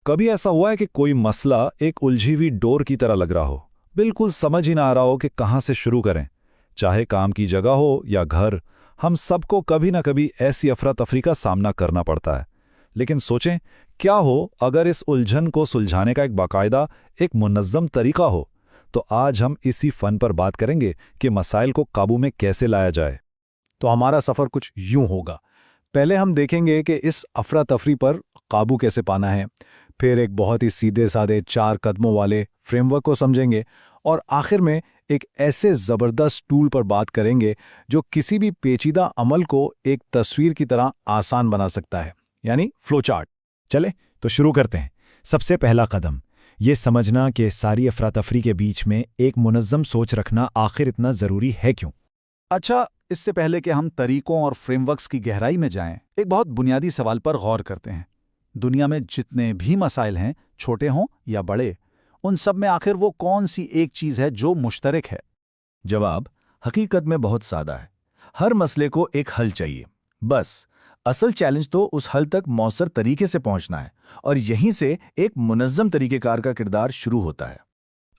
कभी ऐसा हुआ है कि कोई मसला एक उलझी हुई डोर की तरह लग रहा हो, बिल्कुल समझ ही ना आ रहा हो कि कहाँ से शुरू करें? चाहे काम की जगह हो या घर, हम सबको कभी ना कभी ऐसी अफरा तफरी का सामना करना पड़ता है। लेकिन सोचें, क्या हो अगर इस उलझन को सुलझाने का एक बाकायदा, एक मुनज़्ज़म तरीका हो? तो आज हम इसी फन पर बात करेंगे कि मसाइल को काबू में कैसे लाया जाए। तो हमारा सफ़र कुछ यूं होगा। पहले हम देखेंगे कि इस अफरा तफरी पर काबू कैसे पाना है, फिर एक बहुत ही सीधे साधे 4 कदमों वाले फ्रेमवर्क को समझेंगे, और आखिर में एक ऐसे ज़बरदस्त टूल पर बात करेंगे जो किसी भी पेचीदा अमल को एक तस्वीर की तरह आसान बना सकता है, यानी फ्लो चार्ट। चले तो शुरू करते हैं। सबसे पहला कदम ये समझना कि सारी अफरा तफरी के बीच में एक मुनज़्ज़म सोच रखना आखिर इतना ज़रूरी है क्यों। अच्छा, इससे पहले कि हम तरीकों और फ्रेमवर्क्स की गहराई में जाएं, एक बहुत बुनियादी सवाल पर गौर करते हैं। दुनिया में जितने भी मसाइल हैं, छोटे हों या बड़े, उन सब में आखिर वो कौन सी एक चीज़ है जो मुश्तरक है? जवाब हकीकत में बहुत सादा है। हर मसले को एक हल चाहिए, बस असल चैलेंज तो उस हल तक मौसर तरीके से पहुंचना है, और यहीं से एक मुनज़्ज़म तरीक़ेकार का किरदार शुरू होता है।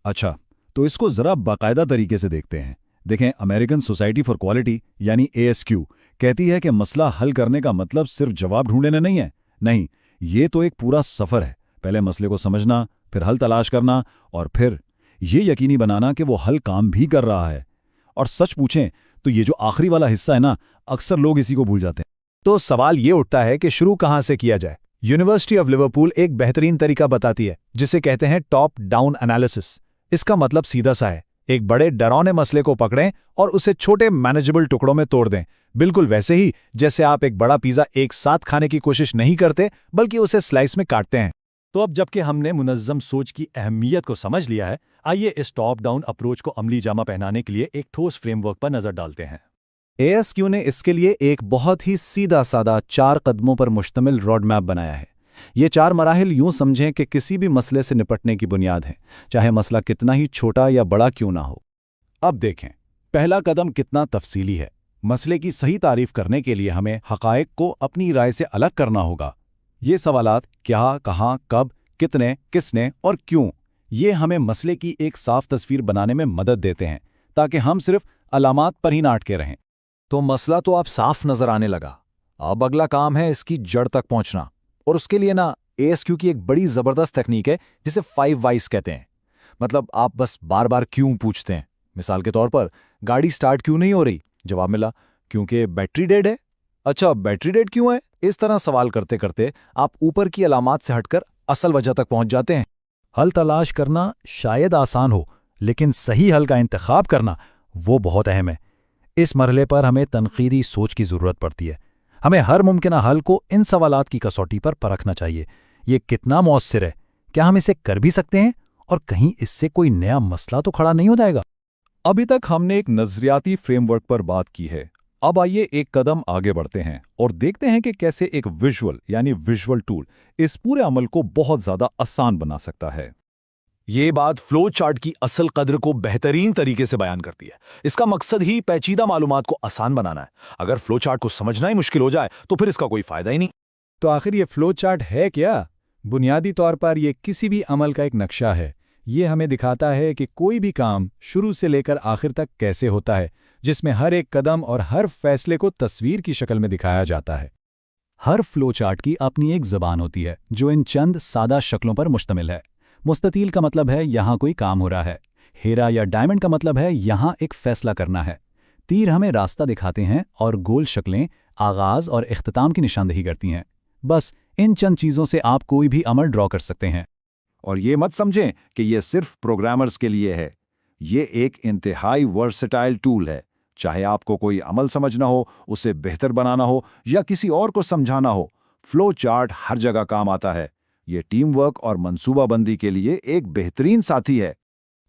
अच्छा, तो इसको ज़रा बाकायदा तरीके से देखते हैं। देखें, अमेरिकन सोसाइटी फॉर क्वालिटी यानी ASQ कहती है कि मसला हल करने का मतलब सिर्फ जवाब ढूंढने नहीं है। नहीं, ये तो एक पूरा सफ़र है। पहले मसले को समझना, फिर हल तलाश करना, और फिर ये यकीनी बनाना कि वो हल काम भी कर रहा है। और सच पूछें तो ये जो आखिरी वाला हिस्सा है ना, अक्सर लोग इसी को भूल जाते हैं। तो सवाल ये उठता है कि शुरू कहाँ से किया जाए। यूनिवर्सिटी ऑफ लिवरपूल एक बेहतरीन तरीका बताती है जिसे कहते हैं टॉप डाउन एनालिसिस। इसका मतलब सीधा सा है, एक बड़े डरावने मसले को पकड़ें और उसे छोटे मैनेजेबल टुकड़ों में तोड़ दें, बिल्कुल वैसे ही जैसे आप एक बड़ा पिज़्ज़ा एक साथ खाने की कोशिश नहीं करते, बल्कि उसे स्लाइस में काटते हैं। तो अब जबकि हमने मुनज़्ज़म सोच की अहमियत को समझ लिया है, आइए इस टॉप डाउन अप्रोच को अमली जामा पहनाने के लिए एक ठोस फ्रेमवर्क पर नज़र डालते हैं। ASQ ने इसके लिए एक बहुत ही सीधा सादा 4 कदमों पर मुश्तमिल रोड मैप बनाया है। ये 4 मराहिल यूं समझें कि किसी भी मसले से निपटने की बुनियाद है, चाहे मसला कितना ही छोटा या बड़ा क्यों ना हो। अब देखें, पहला कदम कितना तफसीली है। मसले की सही तारीफ करने के लिए हमें हक़ाइक़ को अपनी राय से अलग करना होगा। ये सवालात क्या, कहाँ, कब, कितने, किसने और क्यों, ये हमें मसले की एक साफ तस्वीर बनाने में मदद देते हैं, ताकि हम सिर्फ अलामात पर ही ना अटके रहें। तो मसला तो आप साफ नजर आने लगा। अब अगला काम है इसकी जड़ तक पहुंचना, और उसके लिए ना ASQ की एक बड़ी ज़बरदस्त तकनीक है जिसे 5 वाइस कहते हैं। मतलब आप बस बार बार क्यों पूछते हैं। मिसाल के तौर पर, गाड़ी स्टार्ट क्यों नहीं हो रही? जवाब मिला, क्योंकि बैटरी डेड है। अच्छा, बैटरी डेड क्यों है? इस तरह सवाल करते करते आप ऊपर की अलामात से हटकर असल वजह तक पहुंच जाते हैं। हल तलाश करना शायद आसान हो, लेकिन सही हल का इंतखाब करना वो बहुत अहम है। इस मरहले पर हमें तनकीदी सोच की ज़रूरत पड़ती है। हमें हर मुमकिन हल को इन सवालात की कसौटी पर परखना चाहिए। ये कितना मौसर है? क्या हम इसे कर भी सकते हैं? और कहीं इससे कोई नया मसला तो खड़ा नहीं हो जाएगा? अभी तक हमने एक नज़रियाती फ्रेमवर्क पर बात की है। अब आइए एक कदम आगे बढ़ते हैं और देखते हैं कि कैसे एक विजुअल टूल इस पूरे अमल को बहुत ज़्यादा आसान बना सकता है। ये बात फ्लो चार्ट की असल कद्र को बेहतरीन तरीके से बयान करती है। इसका मकसद ही पेचीदा मालूमात को आसान बनाना है। अगर फ्लो चार्ट को समझना ही मुश्किल हो जाए तो फिर इसका कोई फायदा ही नहीं। तो आखिर ये फ्लो चार्ट है क्या? बुनियादी तौर पर ये किसी भी अमल का एक नक्शा है। ये हमें दिखाता है कि कोई भी काम शुरू से लेकर आखिर तक कैसे होता है, जिसमें हर एक कदम और हर फैसले को तस्वीर की शक्ल में दिखाया जाता है। हर फ्लो चार्ट की अपनी एक ज़बान होती है जो इन चंद सादा शक्लों पर मुश्तमिल है। मुस्ततील का मतलब है यहाँ कोई काम हो रहा है। हेरा या डायमंड का मतलब है यहाँ एक फैसला करना है। तीर हमें रास्ता दिखाते हैं और गोल शक्लें आगाज़ और इख्तिताम की निशानदेही करती हैं। बस इन चंद चीज़ों से आप कोई भी अमल ड्रॉ कर सकते हैं। और ये मत समझें कि ये सिर्फ प्रोग्रामर्स के लिए है। ये एक इंतहाई वर्सेटाइल टूल है। चाहे आपको कोई अमल समझना हो, उसे बेहतर बनाना हो या किसी और को समझाना हो, फ्लो चार्ट हर जगह काम आता है। ये टीम वर्क और मंसूबाबंदी के लिए एक बेहतरीन साथी है।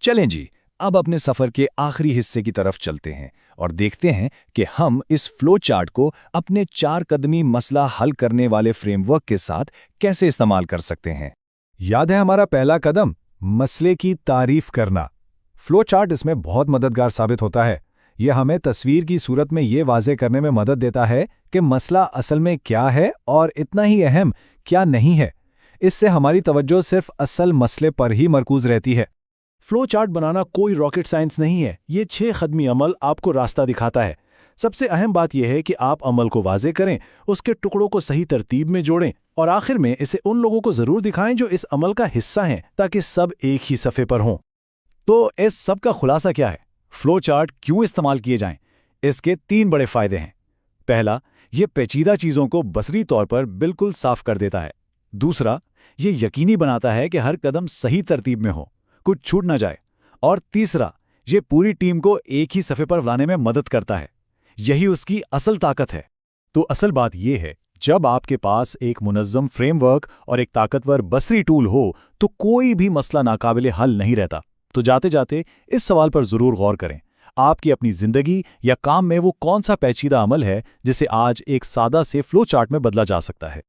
चलें जी, अब अपने सफ़र के आखिरी हिस्से की तरफ चलते हैं और देखते हैं कि हम इस फ्लो चार्ट को अपने 4 कदमी मसला हल करने वाले फ्रेमवर्क के साथ कैसे इस्तेमाल कर सकते हैं। याद है हमारा पहला कदम, मसले की तारीफ करना। फ्लो चार्ट इसमें बहुत मददगार साबित होता है। यह हमें तस्वीर की सूरत में ये वाज़े करने में मदद देता है कि मसला असल में क्या है और इतना ही अहम क्या नहीं है। اس سے ہماری توجہ صرف اصل مسئلے پر ہی مرکوز رہتی ہے۔ فلو چارٹ بنانا کوئی راکٹ سائنس نہیں ہے، یہ 6 قدمی عمل آپ کو راستہ دکھاتا ہے۔ سب سے اہم بات یہ ہے کہ آپ عمل کو واضح کریں، اس کے ٹکڑوں کو صحیح ترتیب میں جوڑیں اور آخر میں اسے ان لوگوں کو ضرور دکھائیں جو اس عمل کا حصہ ہیں تاکہ سب ایک ہی صفحے پر ہوں۔ تو اس سب کا خلاصہ کیا ہے؟ فلو چارٹ کیوں استعمال کیے جائیں؟ اس کے 3 بڑے فائدے ہیں۔ پہلا، یہ پیچیدہ چیزوں کو بصری طور پر بالکل صاف کر دیتا ہے۔ دوسرا، یہ یقینی بناتا ہے کہ ہر قدم صحیح ترتیب میں ہو، کچھ چھوٹ نہ جائے۔ اور تیسرا، یہ پوری ٹیم کو ایک ہی صفحے پر لانے میں مدد کرتا ہے۔ یہی اس کی اصل طاقت ہے۔ تو اصل بات یہ ہے، جب آپ کے پاس ایک منظم فریم ورک اور ایک طاقتور بصری ٹول ہو تو کوئی بھی مسئلہ ناقابل حل نہیں رہتا۔ تو جاتے جاتے اس سوال پر ضرور غور کریں، آپ کی اپنی زندگی یا کام میں وہ کون سا پیچیدہ عمل ہے جسے آج ایک سادہ سے فلو چارٹ میں بدلا جا سکتا ہے؟